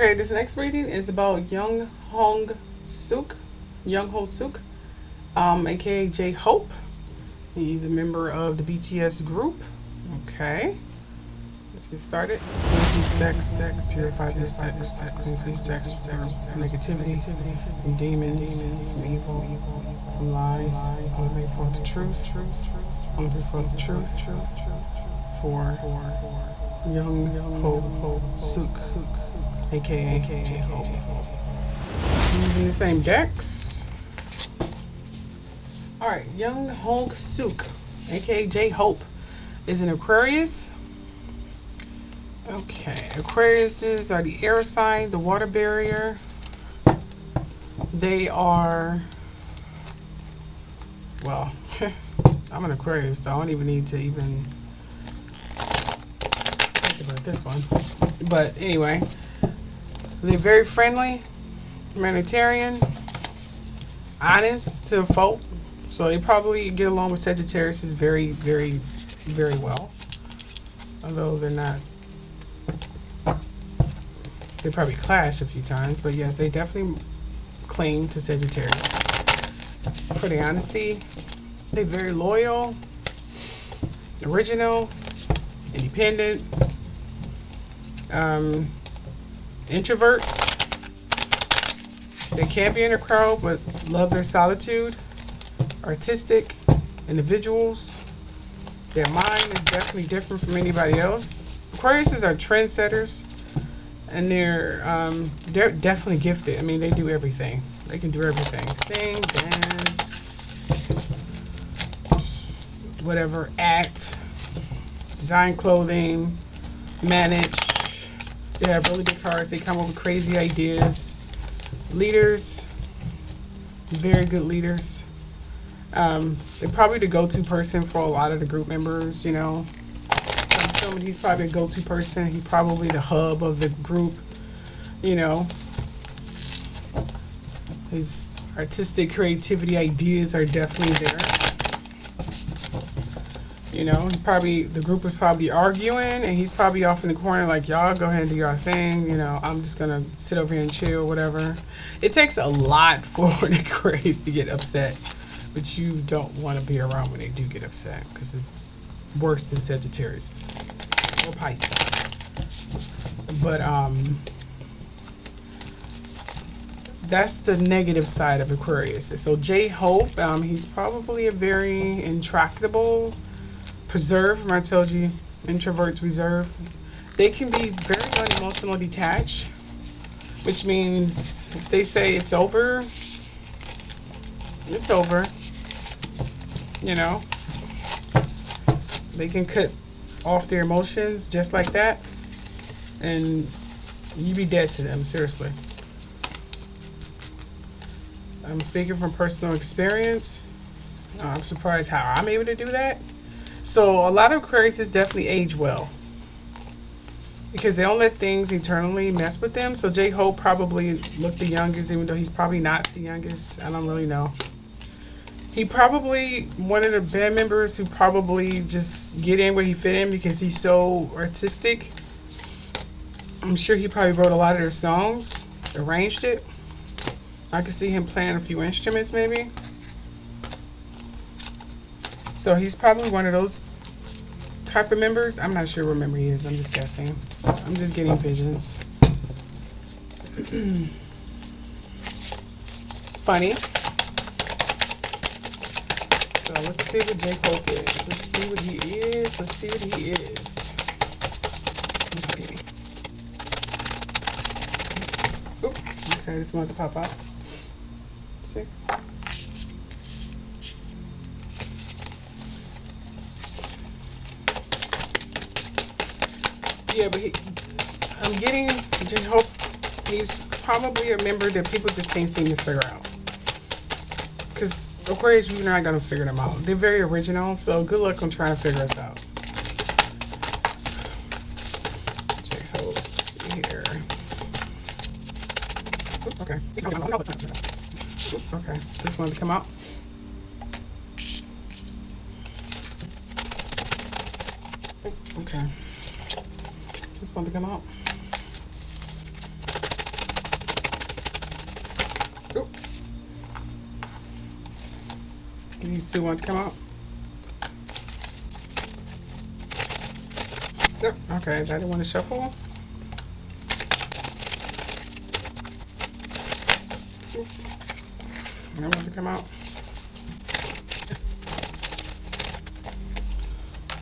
Okay, this next reading is about Suk, Young Ho Suk, aka J Hope. He's a member of the BTS group. Okay, let's get started. Cleanse these decks, purify this deck, cleanse these decks from negativity, from demons, from evil, from lies. Only bring forth the truth. Only bring forth the truth. For Young Ho Suk, aka J Hope. Using the same decks. Alright, Young Ho Suk, aka J Hope, is an Aquarius. Okay, Aquariuses are the air sign, the water barrier. They are, well, I'm an Aquarius, so I don't even need to even think about this one. But anyway, they're very friendly, humanitarian, honest to a fault. So they probably get along with Sagittarius very, very, very well. Although they're not, they probably clash a few times, but yes, they definitely claim to Sagittarius for their honesty. They're very loyal, original, independent, introverts. They can't be in a crowd, but love their solitude. Artistic individuals. Their mind is definitely different from anybody else. Aquariuses are trendsetters, and they're definitely gifted. I mean, they do everything. They can do everything. Sing, dance, whatever, act, design clothing, manage. They have really good cards. They come up with crazy ideas. Leaders, very good leaders. They're probably the go-to person for a lot of the group members, you know. I'm assuming he's probably a go-to person. He's probably the hub of the group, you know. His artistic creativity ideas are definitely there. You know, the group is probably arguing, and he's probably off in the corner like, y'all go ahead and do your thing. You know, I'm just going to sit over here and chill, whatever. It takes a lot for the Aquarius to get upset. But you don't want to be around when they do get upset, because it's worse than Sagittarius or Pisces. But that's the negative side of Aquarius. So J Hope, he's probably a very intractable, preserved. Remember I told you, introverts reserve. They can be very unemotional, detached, which means if they say it's over, it's over. You know, they can cut off their emotions just like that, and you be dead to them, seriously. I'm speaking from personal experience. I'm surprised how I'm able to do that. So a lot of Aquariuses definitely age well, because they don't let things eternally mess with them. So J Hope probably looked the youngest, even though he's probably not the youngest. I don't really know. He probably one of the band members who probably just get in where he fit in because he's so artistic. I'm sure he probably wrote a lot of their songs, arranged it. I could see him playing a few instruments maybe. So he's probably one of those type of members. I'm not sure what member he is. I'm just guessing. I'm just getting visions. Funny. So let's see what J Hope is. Let's see what he is. Let's see what he is. Okay. Oop. Okay, this one to pop out. See? Yeah, but I'm getting J Hope. He's probably a member that people just can't seem to figure out. Because Aquarius, you're not going to figure them out. They're very original, so good luck on trying to figure us out. J Hope, let's see here. Oop, okay. Oop, okay, this one to come out. Oop, okay. This one to come out. Oop. These two want to come out. Yep. Okay, I didn't want to shuffle. I want to come out.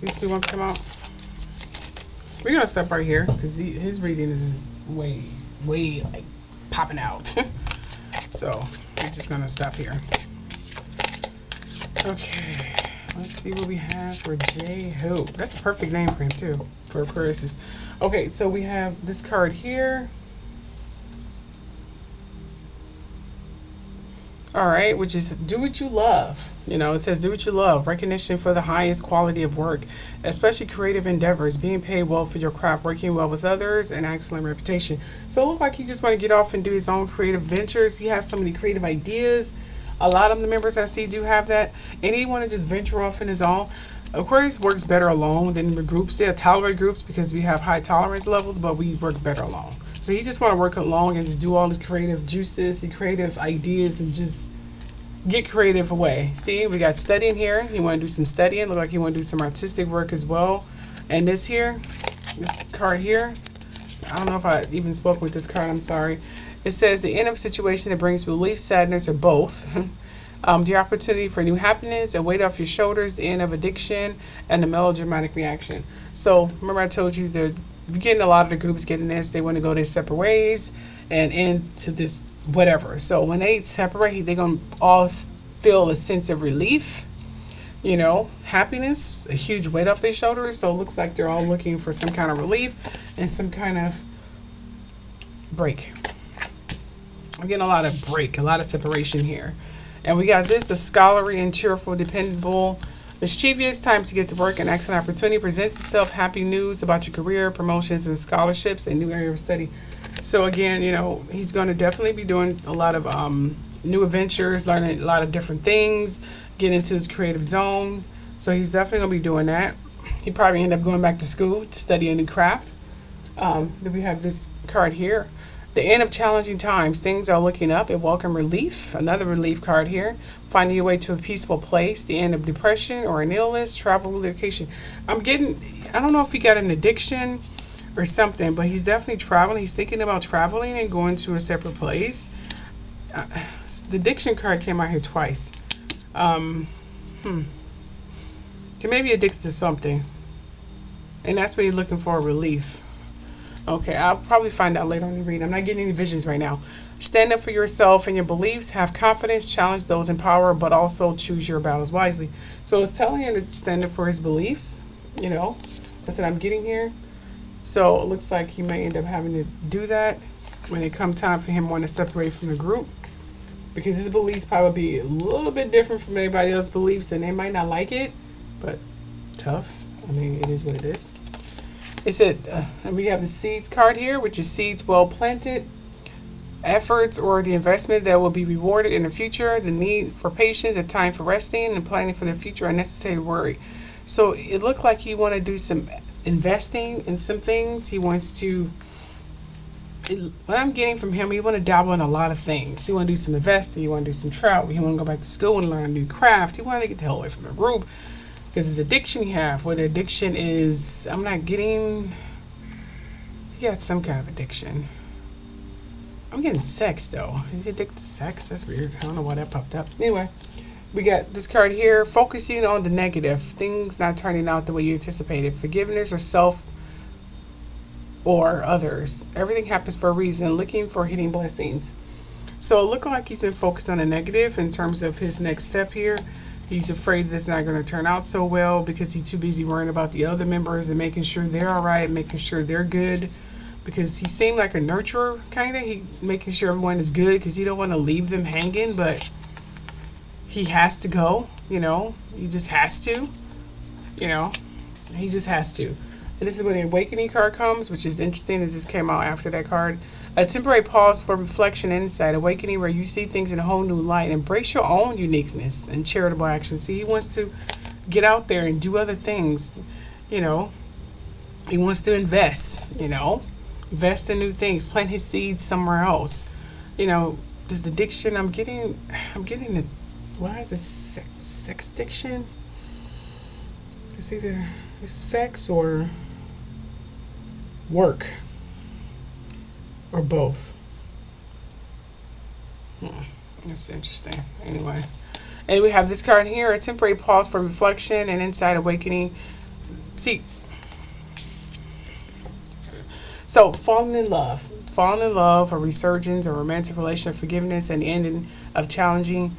These two want to come out. We're gonna stop right here because his reading is way like popping out. So we're just gonna stop here. Okay, let's see what we have for J Hope. That's a perfect name for him too, for Aquarius. Okay, so we have this card here. All right, which is do what you love. You know, it says do what you love. Recognition for the highest quality of work, especially creative endeavors, being paid well for your craft, working well with others, and excellent reputation. So it looks like he just want to get off and do his own creative ventures. He has so many creative ideas. A lot of the members I see do have that, and he want to just venture off in his own. Aquarius works better alone than the groups. They tolerate groups because we have high tolerance levels, but we work better alone. So he just want to work alone and just do all his creative juices and creative ideas and just get creative away. See, we got studying here. He want to do some studying. Look like he want to do some artistic work as well. And this here, this card here, I don't know if I even spoke with this card. I'm sorry. It says the end of a situation that brings relief, sadness, or both. The opportunity for new happiness, a weight off your shoulders, the end of addiction, and the melodramatic reaction. So remember I told you that you're getting a lot of the groups getting this. They want to go their separate ways and into this whatever. So when they separate, they're going to all feel a sense of relief, you know, happiness, a huge weight off their shoulders. So it looks like they're all looking for some kind of relief and some kind of break. I'm getting a lot of break, a lot of separation here. And we got this, the scholarly and cheerful, dependable, mischievous, time to get to work. An excellent opportunity presents itself. Happy news about your career, promotions, and scholarships, and new area of study. So again, you know, he's going to definitely be doing a lot of new adventures, learning a lot of different things, get into his creative zone. So he's definitely going to be doing that. He probably end up going back to school to study a new craft. Then we have this card here. The end of challenging times. Things are looking up. A welcome relief. Another relief card here. Finding your way to a peaceful place. The end of depression or an illness. Travel relocation. I don't know if he got an addiction or something, but he's definitely traveling. He's thinking about traveling and going to a separate place. The addiction card came out here twice. He may be addicted to something. And that's what he's looking for, relief. Okay, I'll probably find out later on the read. I'm not getting any visions right now. Stand up for yourself and your beliefs. Have confidence. Challenge those in power, but also choose your battles wisely. So it's telling him to stand up for his beliefs. You know, that's what I'm getting here. So it looks like he may end up having to do that when it comes time for him wanting to separate from the group. Because his beliefs probably be a little bit different from everybody else's beliefs, and they might not like it, but tough. I mean, it is what it is. It said, and we have the seeds card here, which is seeds well planted, efforts or the investment that will be rewarded in the future, the need for patience, a time for resting and planning for the future, unnecessary worry. So it looked like he want to do some investing in some things. He wants to, what I'm getting from him, he want to dabble in a lot of things. He want to do some investing, he want to do some travel, he want to go back to school and learn a new craft, he want to get the hell away from the group. Because his addiction he have, what addiction is, I'm not getting, he got some kind of addiction. I'm getting sex though. Is he addicted to sex? That's weird. I don't know why that popped up. Anyway, we got this card here, focusing on the negative, things not turning out the way you anticipated, forgiveness or self or others. Everything happens for a reason, looking for hidden blessings. So it looked like he's been focused on the negative in terms of his next step here. He's afraid that it's not going to turn out so well because he's too busy worrying about the other members and making sure they're all right, making sure they're good. Because he seemed like a nurturer, kind of. He making sure everyone is good because he don't want to leave them hanging, but he has to go, you know. He just has to, you know. He just has to. And this is where the awakening card comes, which is interesting. It just came out after that card. A temporary pause for reflection and insight. Awakening where you see things in a whole new light. Embrace your own uniqueness and charitable action. See, he wants to get out there and do other things, you know. He wants to invest, you know. Invest in new things. Plant his seeds somewhere else. You know, this addiction, I'm getting the, why is it sex addiction? It's either sex or work or both. That's interesting. Anyway, and we have this card here: a temporary pause for reflection and inside awakening. See, so falling in love, a resurgence, a romantic relationship, forgiveness, and ending of challenges,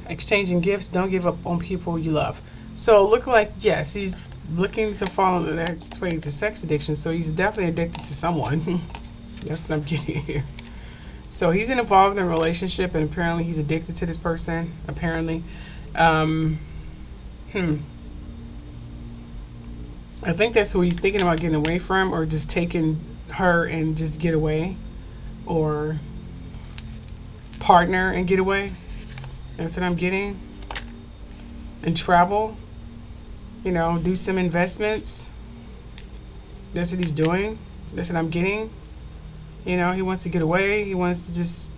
exchanging gifts. Don't give up on people you love. So look like, yes, he's looking to fall into that way. It's a sex addiction, so he's definitely addicted to someone. That's what I'm getting here. So he's involved in a relationship, and apparently he's addicted to this person. Apparently, I think that's who he's thinking about getting away from, or just taking her and just get away, or partner and get away. That's what I'm getting. And travel, do some investments. That's what he's doing. That's what I'm getting. He wants to get away. He wants to just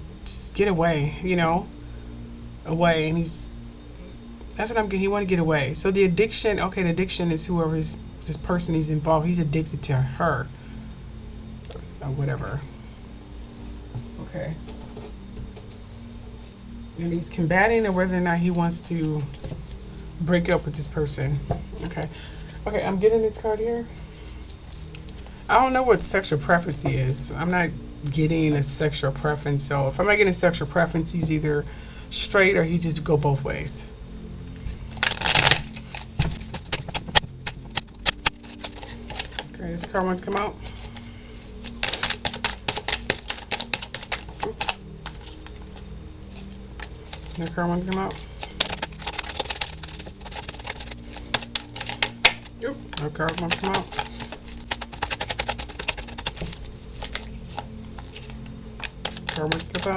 get away, away. And that's what I'm getting. He wants to get away. So the addiction is whoever this person he's involved. He's addicted to her or whatever. Okay. And he's combating whether or not he wants to break up with this person. Okay, I'm getting this card here. I don't know what sexual preference he is. I'm not getting a sexual preference. So if I'm not getting a sexual preference, he's either straight or he just go both ways. Okay, this card wants to come out. That card wants to come out. Yep, that card wants to come out. Card wants to slip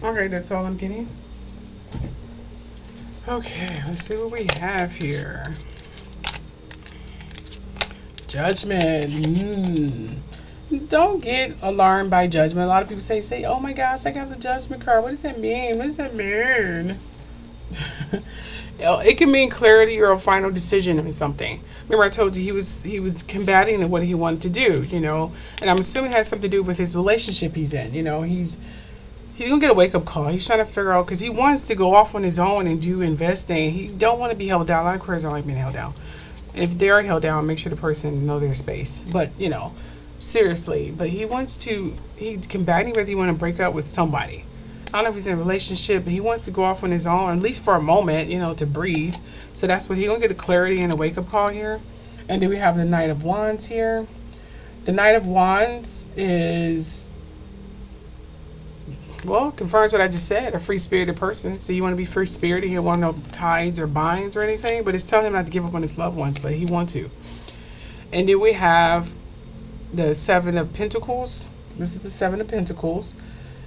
out. Okay, that's all I'm getting. Okay, let's see what we have here. Judgment. Don't get alarmed by judgment. A lot of people say, oh my gosh, I got the judgment card. What does that mean? What does that mean? It can mean clarity or a final decision on something. Remember I told you he was combating what he wanted to do, and I'm assuming it has something to do with his relationship he's in. He's gonna get a wake-up call. He's trying to figure out, because he wants to go off on his own and do investing. He don't want to be held down. A lot of careers don't like being held down. If they are held down, make sure the person know their space. But seriously, but he's combating whether he want to break up with somebody. I don't know if he's in a relationship, but he wants to go off on his own, at least for a moment, to breathe. So that's what he's going to get a clarity and a wake-up call here. And then we have the Knight of Wands here. The Knight of Wands is, confirms what I just said, a free-spirited person. So you want to be free-spirited. You don't want no ties or binds or anything, but it's telling him not to give up on his loved ones, but he wants to. And then we have the Seven of Pentacles. This is the Seven of Pentacles.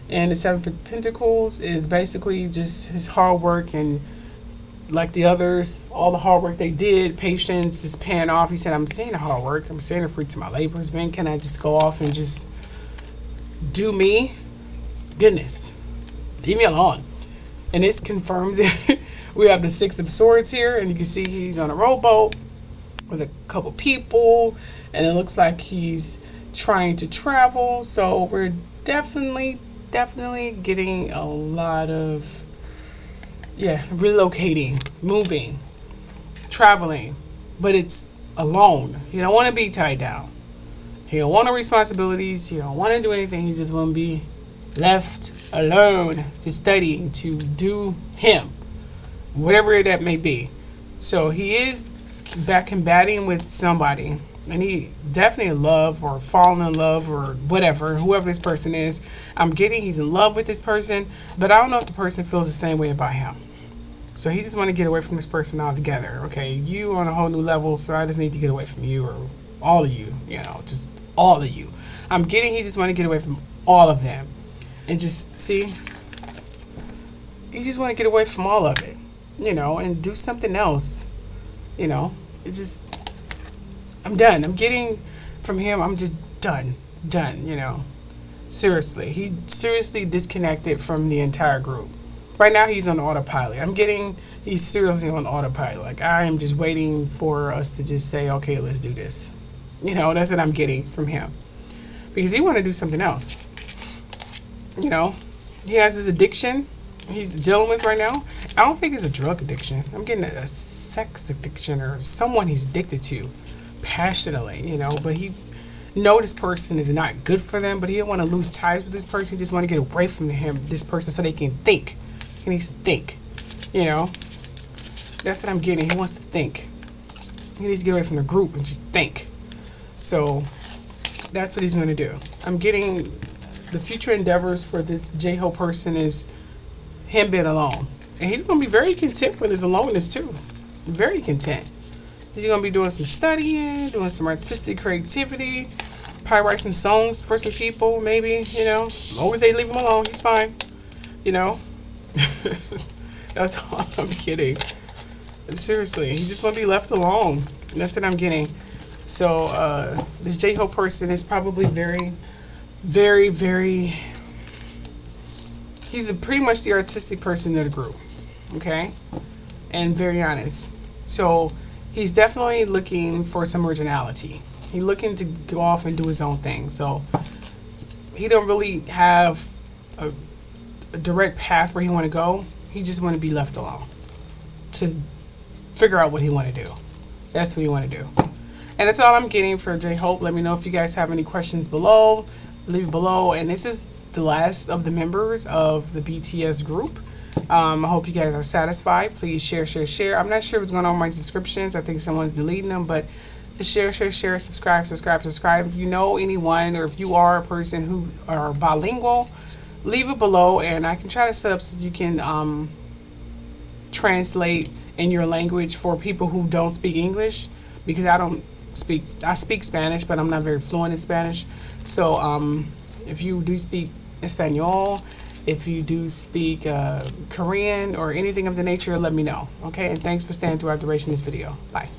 And the Seven of Pentacles is basically just his hard work, and like the others, all the hard work they did, patience is paying off. He said, I'm seeing the hard work. I'm seeing the fruits of my labors. Man, can I just go off and just do me? Goodness, leave me alone. And this confirms it. We have the Six of Swords here, and you can see he's on a rowboat with a couple people, and it looks like he's trying to travel. So we're definitely getting a lot of relocating, moving, traveling, but it's alone. You don't want to be tied down. He don't want no responsibilities. He don't want to do anything. He just want to be left alone to study, to do him, whatever that may be. So he is back combating with somebody, and he definitely in love or falling in love or whatever, whoever this person is. I'm getting he's in love with this person, but I don't know if the person feels the same way about him. So he just want to get away from this person altogether. Okay, you on a whole new level, so I just need to get away from you, or all of you, just all of you. I'm getting he just want to get away from all of them. And just see, you just want to get away from all of it, and do something else. It's just, I'm done. I'm getting from him, I'm just done, you know. Seriously, he seriously disconnected from the entire group. Right now, he's on autopilot. He's seriously on autopilot. Like, I am just waiting for us to just say, okay, let's do this. You know, that's what I'm getting from him. Because he want to do something else. You know, he has his addiction he's dealing with right now. I don't think it's a drug addiction. I'm getting a sex addiction or someone he's addicted to passionately, you know, but he know this person is not good for them, but he don't want to lose ties with this person. He just want to get away from this person so they can think. He needs to think, you know. That's what I'm getting. He wants to think. He needs to get away from the group and just think. So that's what he's going to do. I'm getting the future endeavors for this J-Ho person is him being alone. And he's going to be very content with his aloneness too. Very content. He's going to be doing some studying, doing some artistic creativity, probably write some songs for some people, maybe, you know. As long as they leave him alone, he's fine. You know. That's all I'm kidding. Seriously, he just want to be left alone. That's what I'm getting. So, this J-Ho person is probably very, very, very... He's pretty much the artistic person of the group. Okay? And very honest. So, he's definitely looking for some originality. He's looking to go off and do his own thing. So, he don't really have a direct path where he want to go. He just want to be left alone to figure out what he want to do. That's what he want to do. And that's all I'm getting for J-Hope. Let me know if you guys have any questions below. Leave it below. And this is the last of the members of the BTS group. I hope you guys are satisfied. Please share, share, share. I'm not sure what's going on with my subscriptions. I think someone's deleting them, but just share, share, share, subscribe, subscribe, subscribe. If you know anyone or if you are a person who are bilingual, leave it below and I can try to set up so you can translate in your language for people who don't speak English, because I speak Spanish, but I'm not very fluent in Spanish. So if you do speak Espanol, if you do speak Korean or anything of the nature, let me know. Okay, and thanks for staying throughout the duration of this video. Bye.